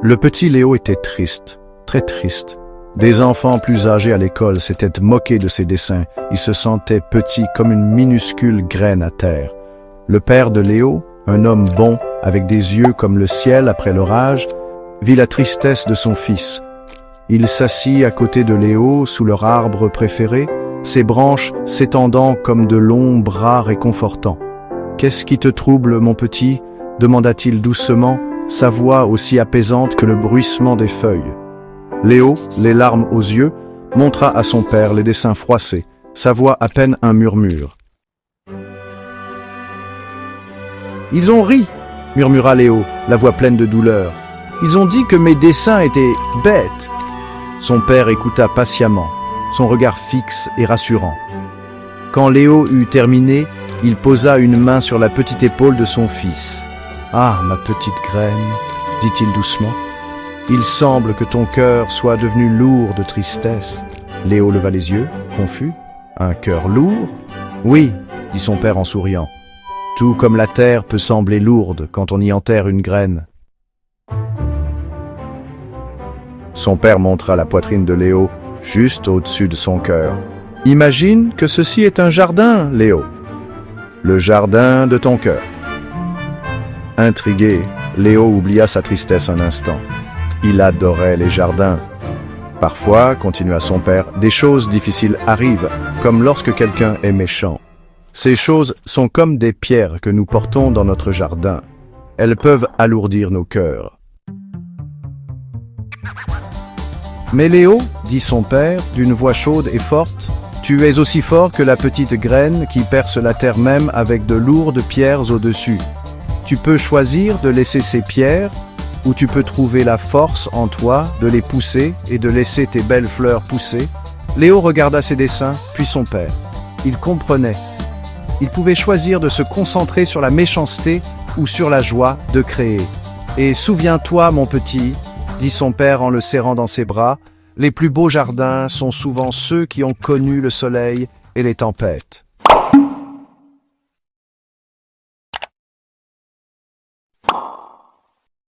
Le petit Léo était triste, très triste. Des enfants plus âgés à l'école s'étaient moqués de ses dessins. Il se sentait petit comme une minuscule graine à terre. Le père de Léo, un homme bon, avec des yeux comme le ciel après l'orage, vit la tristesse de son fils. Il s'assit à côté de Léo sous leur arbre préféré, ses branches s'étendant comme de longs bras réconfortants. « Qu'est-ce qui te trouble, mon petit ?» demanda-t-il doucement, sa voix aussi apaisante que le bruissement des feuilles. Léo, les larmes aux yeux, montra à son père les dessins froissés, sa voix à peine un murmure. « Ils ont ri !» murmura Léo, la voix pleine de douleur. « Ils ont dit que mes dessins étaient bêtes !» Son père écouta patiemment, son regard fixe et rassurant. Quand Léo eut terminé, il posa une main sur la petite épaule de son fils. « Ah, ma petite graine, dit-il doucement, il semble que ton cœur soit devenu lourd de tristesse. » Léo leva les yeux, confus. « Un cœur lourd ? » ?»« Oui, dit son père en souriant. « Tout comme la terre peut sembler lourde quand on y enterre une graine. » Son père montra la poitrine de Léo, juste au-dessus de son cœur. « Imagine que ceci est un jardin, Léo. Le jardin de ton cœur. » Intrigué, Léo oublia sa tristesse un instant. Il adorait les jardins. Parfois, continua son père, des choses difficiles arrivent, comme lorsque quelqu'un est méchant. Ces choses sont comme des pierres que nous portons dans notre jardin. Elles peuvent alourdir nos cœurs. « Mais Léo, dit son père, d'une voix chaude et forte, tu es aussi fort que la petite graine qui perce la terre même avec de lourdes pierres au-dessus. Tu peux choisir de laisser ces pierres, ou tu peux trouver la force en toi de les pousser et de laisser tes belles fleurs pousser. » Léo regarda ses dessins, puis son père. Il comprenait. Il pouvait choisir de se concentrer sur la méchanceté ou sur la joie de créer. « Et souviens-toi, mon petit, dit son père en le serrant dans ses bras, les plus beaux jardins sont souvent ceux qui ont connu le soleil et les tempêtes.